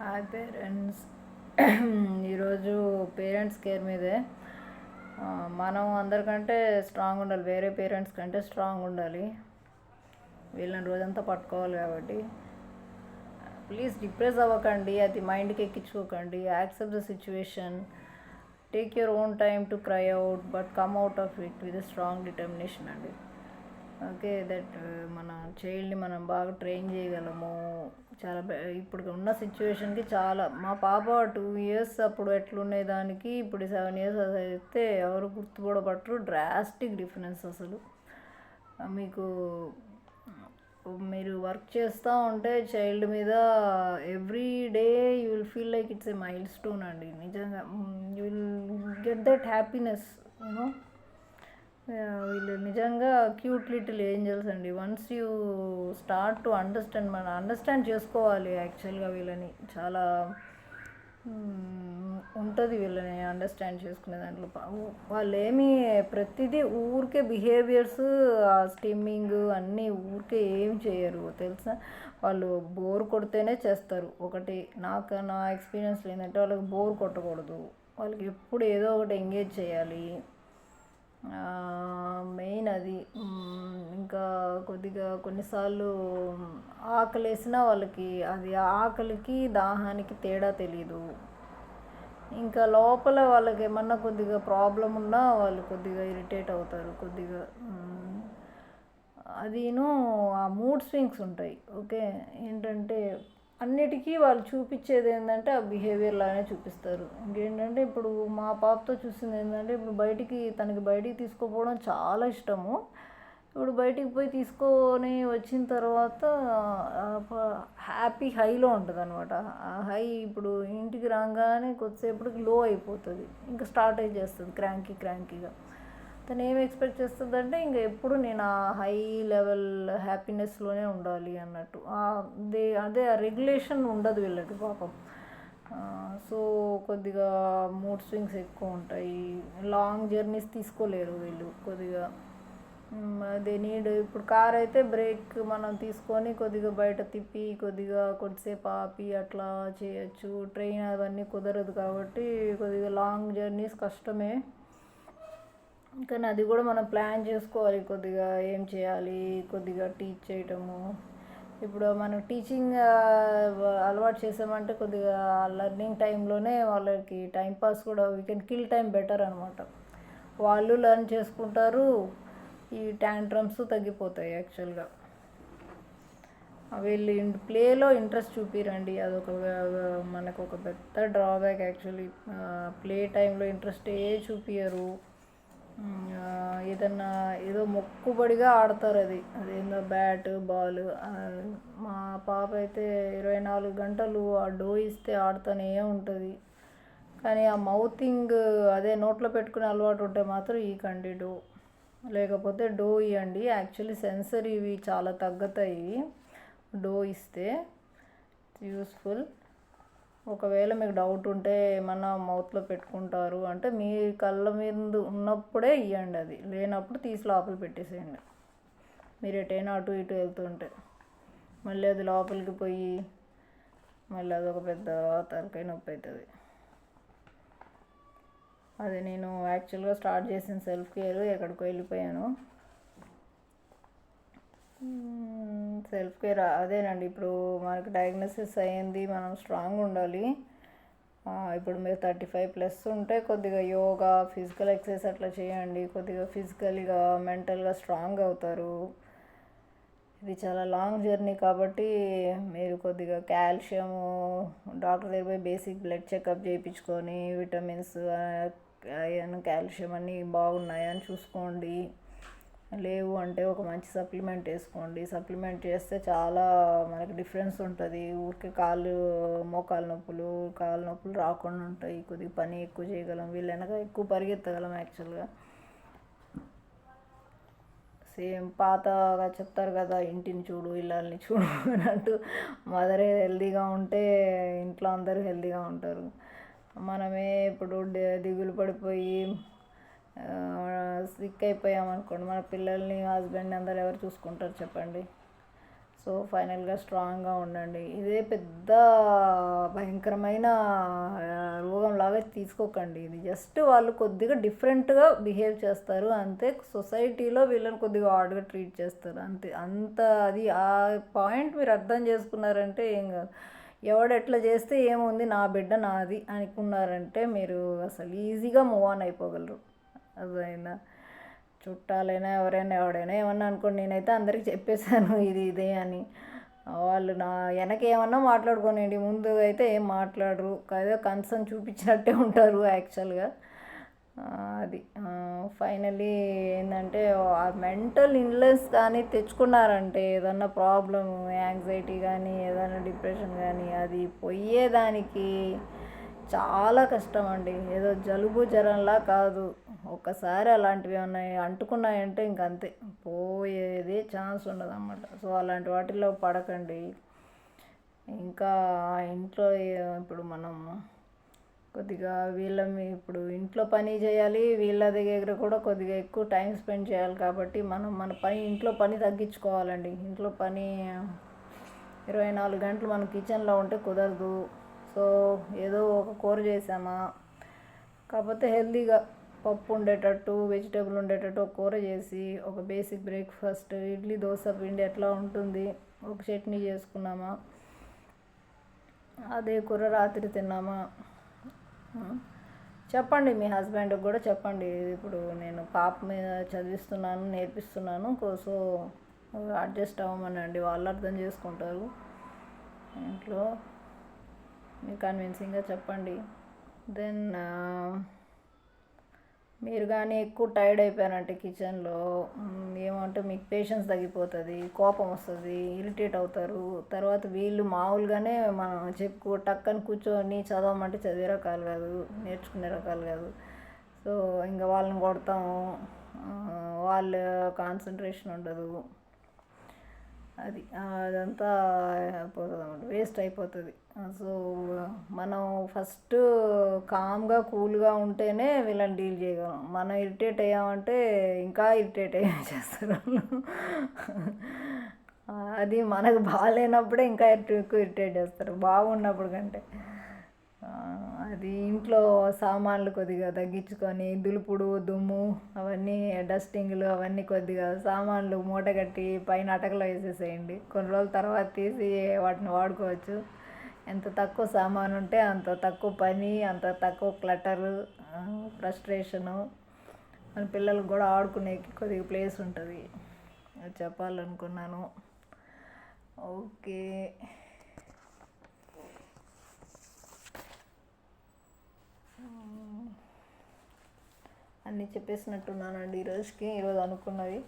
Hi parents. ఈరోజు parents care మీదే. మనం అందరికంటే స్ట్రాంగ్ ఉండాలి, వేరే పేరెంట్స్ కంటే స్ట్రాంగ్ ఉండాలి. వీళ్ళని రోజంతా పట్టుకోవాలి కాబట్టి ప్లీజ్ డిప్రెస్ అవ్వకండి, అది మైండ్కి ఎక్కించుకోకండి. Accept the situation, take your own time to cry out, but come out of it with strong determination అండి. ఓకే, దట్ మన చైల్డ్ని మనం బాగా ట్రైన్ చేయగలము. చాలా ఇప్పుడు ఉన్న సిచ్యువేషన్కి చాలా. మా పాప 2 years అప్పుడు ఎట్లుండేదానికి ఇప్పుడు 7 years అయితే ఎవరు గుర్తుపడబట్టరు. డ్రాస్టిక్ డిఫరెన్స్ అసలు. మీకు మీరు వర్క్ చేస్తూ ఉంటే చైల్డ్ మీద every day you will feel like it's a mile stone అండి. నిజంగా you will get that happiness. You know, వీళ్ళు నిజంగా క్యూట్ లిటిల్ ఏంజల్స్ అండి. Once you start to understand, మనం అండర్స్టాండ్ చేసుకోవాలి యాక్చువల్గా. వీళ్ళని చాలా ఉంటుంది వీళ్ళని అండర్స్టాండ్ చేసుకునే దాంట్లో. వాళ్ళు ఏమి ప్రతిదీ ఊరికే బిహేవియర్స్, స్టిమ్మింగ్ అన్నీ ఊరికే ఏం చేయరు తెలుసా. వాళ్ళు బోర్ కొడితేనే చేస్తారు. ఒకటి నా ఎక్స్పీరియన్స్ ఏంటంటే, వాళ్ళకి బోర్ కొట్టకూడదు, వాళ్ళకి ఎప్పుడు ఏదో ఒకటి ఎంగేజ్ చేయాలి, మెయిన్ అది. ఇంకా కొద్దిగా కొన్నిసార్లు ఆకలేసినా వాళ్ళకి అది ఆకలికి దాహానికి తేడా తెలీదు. ఇంకా లోపల వాళ్ళకి ఏమన్నా కొద్దిగా ప్రాబ్లం ఉన్నా వాళ్ళు కొద్దిగా ఇరిటేట్ అవుతారు కొద్దిగా. అదిను ఆ మూడ్ స్వింగ్స్ ఉంటాయి. ఓకే, ఏంటంటే అన్నిటికీ వాళ్ళు చూపించేది ఏంటంటే ఆ బిహేవియర్ లానే చూపిస్తారు. ఇంకేంటంటే ఇప్పుడు మా పాపతో చూసింది ఏంటంటే, ఇప్పుడు తనకి బయటికి తీసుకుపోవడం చాలా ఇష్టము. ఇప్పుడు బయటికి పోయి తీసుకొని వచ్చిన తర్వాత హ్యాపీ హైలో ఉంటుంది అనమాట. ఆ హై ఇప్పుడు ఇంటికి రాగానే కొద్దిసేపటికి లో అయిపోతుంది, ఇంకా స్టార్ట్ చేస్తుంది క్రాంకీగా. తను ఏం ఎక్స్పెక్ట్ చేస్తుందంటే, ఇంకా ఎప్పుడు నేను ఆ హై లెవెల్ హ్యాపీనెస్లోనే ఉండాలి అన్నట్టు. అదే ఆ రెగ్యులేషన్ ఉండదు వీళ్ళకి పాపం. సో కొద్దిగా మూడ్ స్వింగ్స్ ఎక్కువ ఉంటాయి. లాంగ్ జర్నీస్ తీసుకోలేరు వీళ్ళు కొద్దిగా. అదే నీడ్. ఇప్పుడు కార్ అయితే బ్రేక్ మనం తీసుకొని కొద్దిగా బయట తిప్పి కొద్దిసేపు ఆపి అట్లా చేయొచ్చు. ట్రైన్ అవన్నీ కుదరదు కాబట్టి కొద్దిగా లాంగ్ జర్నీస్ కష్టమే. కానీ అది కూడా మనం ప్లాన్ చేసుకోవాలి, కొద్దిగా ఏం చేయాలి, కొద్దిగా టీచ్ చేయటము. ఇప్పుడు మనం టీచింగ్ అలవాటు చేసామంటే కొద్దిగా లెర్నింగ్ టైంలోనే వాళ్ళకి టైంపాస్ కూడా, we can kill time better అనమాట. వాళ్ళు లెర్న్ చేసుకుంటారు, ఈ ట్యాంట్రమ్స్ తగ్గిపోతాయి యాక్చువల్గా. వీళ్ళు ప్లేలో ఇంట్రెస్ట్ చూపిరండి, అదొక మనకు ఒక పెద్ద డ్రాబ్యాక్ యాక్చువల్లీ. ప్లే టైంలో ఇంట్రెస్టే చూపించరు. ఏదో మొక్కుబడిగా ఆడతారు. అదేందో బ్యాట్ బాల్. మా పాప అయితే 24 గంటలు ఆ డో ఇస్తే ఆడుతూనే ఉంటుంది. కానీ ఆ మౌతింగ్, అదే నోట్లో పెట్టుకునే అలవాటు ఉంటే మాత్రం ఈకండి డో, లేకపోతే డో ఇవ్వండి. యాక్చువల్లీ సెన్సరీ ఇవి చాలా తగ్గుతాయి డో ఇస్తే, యూస్ఫుల్. ఒకవేళ మీకు డౌట్ ఉంటే ఏమన్నా మౌత్లో పెట్టుకుంటారు అంటే మీ కళ్ళ మీద ఉన్నప్పుడే ఇవ్వండి, అది లేనప్పుడు తీసి లోపల పెట్టేసేయండి. మీరు ఎటైనా అటు ఇటు వెళ్తుంటే మళ్ళీ అది లోపలికి పోయి మళ్ళీ అదొక పెద్ద తలకాయ నొప్పి అవుతుంది. అది నేను యాక్చువల్గా స్టార్ట్ చేసిన సెల్ఫ్ కేర్, ఎక్కడికో వెళ్ళిపోయాను. సెల్ఫ్ కేర్ అదేనండి. ఇప్పుడు మనకి డయాగ్నోసిస్ అయ్యింది, మనం స్ట్రాంగ్ ఉండాలి. ఇప్పుడు మీరు 35+ ఉంటే కొద్దిగా యోగా, ఫిజికల్ ఎక్సర్సైజ్ అట్లా చేయండి. కొద్దిగా ఫిజికల్గా మెంటల్గా స్ట్రాంగ్ అవుతారు. ఇది చాలా లాంగ్ జర్నీ కాబట్టి మీరు కొద్దిగా కాల్షియము డాక్టర్ దగ్గర పోయి బేసిక్ బ్లడ్ చెకప్ చేయించుకొని విటమిన్స్, ఐరన్, కాల్షియం అన్నీ బాగున్నాయని చూసుకోండి. లేవు అంటే ఒక మంచి సప్లిమెంట్ వేసుకోండి. సప్లిమెంట్ చేస్తే చాలా మనకి డిఫరెన్స్ ఉంటుంది. ఊరికే మోకాలు నొప్పులు రాకుండా ఉంటాయి. కొద్దిగా పని ఎక్కువ చేయగలం, వీళ్ళు వెనక ఎక్కువ పరిగెత్తగలం యాక్చువల్గా. సేమ్ పాతగా చెప్తారు కదా, ఇంటిని చూడు ఇళ్ళని చూడు అన్నట్టు. మదరే హెల్తీగా ఉంటే ఇంట్లో అందరూ హెల్తీగా ఉంటారు. మనమే ఇప్పుడు దిగులు పడిపోయి సిక్ అయిపోయామనుకోండి, మన పిల్లల్ని, హస్బెండ్ని అందరు ఎవరు చూసుకుంటారు చెప్పండి. సో ఫైనల్గా స్ట్రాంగ్గా ఉండండి. ఇదే పెద్ద భయంకరమైన రోగంలాగా తీసుకోకండి. ఇది జస్ట్ వాళ్ళు కొద్దిగా డిఫరెంట్గా బిహేవ్ చేస్తారు అంతే. సొసైటీలో వీళ్ళని కొద్దిగా ఆడ్గా ట్రీట్ చేస్తారు అంతే. అంత అది ఆ పాయింట్ మీరు అర్థం చేసుకున్నారంటే ఏం కాదు. ఎవడు ఎట్లా చేస్తే ఏముంది, నా బిడ్డ నాది అనుకున్నారంటే మీరు అసలు ఈజీగా మూవ్ ఆన్ అయిపోగలరు. అదైనా చుట్టాలైనా ఎవరైనా ఎవడైనా ఏమన్నా అనుకోండి, నేనైతే అందరికి చెప్పేశాను ఇది ఇదే అని. వాళ్ళు నా వెనక ఏమన్నా మాట్లాడుకోనండి, ముందు అయితే ఏం మాట్లాడరు, ఏదో కన్సర్న్ చూపించినట్టే ఉంటారు యాక్చువల్గా. అది ఫైనలీ ఏంటంటే ఆ మెంటల్ ఇల్నెస్ కానీ తెచ్చుకున్నారంటే ఏదన్నా ప్రాబ్లం, యాంగ్జైటీ కానీ ఏదైనా డిప్రెషన్ కానీ అది పోయేదానికి చాలా కష్టం అండి. ఏదో జలుబు జ్వరంలా కాదు, ఒక్కసారి అలాంటివి ఏమన్నా అంటుకున్నాయంటే ఇంక అంతే, పోయేది ఛాన్స్ ఉండదు అన్నమాట. సో అలాంటి వాటిల్లో పడకండి. ఇంకా ఇంట్లో ఇప్పుడు మనం కొద్దిగా ఇప్పుడు ఇంట్లో పని చేయాలి, వీళ్ళ దగ్గర కూడా కొద్దిగా ఎక్కువ టైం స్పెండ్ చేయాలి. కాబట్టి మనం మన ఇంట్లో పని తగ్గించుకోవాలండి. ఇంట్లో పని 24 గంటలు మనం కిచెన్లో ఉంటే కుదరదు. సో ఏదో ఒక కూర చేసామా, కాకపోతే హెల్తీగా పప్పు ఉండేటట్టు, వెజిటేబుల్ ఉండేటట్టు ఒక కూర చేసి, ఒక బేసిక్ బ్రేక్ఫాస్ట్, ఇడ్లీ దోశ పిండి ఎట్లా ఉంటుంది, ఒక చట్నీ చేసుకున్నామా, అదే కూర రాత్రి తిన్నామా. చెప్పండి మీ హస్బెండ్కి కూడా చెప్పండి, ఇప్పుడు నేను పాప మీద చదివిస్తున్నాను, నేర్పిస్తున్నాను, సో అడ్జస్ట్ అవ్వమనండి, వాళ్ళు అర్థం చేసుకుంటారు. ఇంట్లో మీరు కన్విన్సింగ్గా చెప్పండి. దెన్ మీరు కానీ ఎక్కువ టైర్డ్ అయిపోయారంటే కిచెన్లో ఏమంటే మీకు పేషెన్స్ తగ్గిపోతుంది, కోపం వస్తుంది, ఇరిటేట్ అవుతారు. తర్వాత వీళ్ళు మామూలుగానే మనం టక్కని కూర్చొని చదవమంటే చదివే రకాలు కాదు, నేర్చుకునే రకాలు కాదు. సో ఇంకా వాళ్ళని కొడతాము, వాళ్ళ కాన్సన్ట్రేషన్ ఉండదు, అదంతా అయిపోతుంది, వేస్ట్ అయిపోతుంది. సో మనం ఫస్ట్ కామ్గా కూల్గా ఉంటేనే వీళ్ళని డీల్ చేయగలం. మనం ఇరిటేట్ అయ్యామంటే ఇంకా ఇరిటేట్ చేస్తారు వాళ్ళు. అది మనకు బాగాలేనప్పుడే ఇంకా ఎక్కువ ఇరిటేట్ చేస్తారు, బాగున్నప్పుడు కంటే. అది ఇంట్లో సామాన్లు కొద్దిగా తగ్గించుకొని, దులుపుడు దుమ్ము అవన్నీ, డస్టింగ్లు అవన్నీ కొద్దిగా సామాన్లు మూట కట్టి పైన అటకలో వేసేసేయండి. కొన్ని రోజుల తర్వాత తీసి వాటిని వాడుకోవచ్చు. ఎంత తక్కువ సామాను ఉంటే అంత తక్కువ పని, అంత తక్కువ క్లటరు, ఫ్రస్ట్రేషను. మన పిల్లలకు కూడా ఆడుకునేకి కొద్దిగా ప్లేస్ ఉంటుంది. అది చెప్పాలనుకున్నాను. ఓకే, అన్నీ చెప్పేసినట్టున్నానండి ఈరోజు అనుకున్నవి.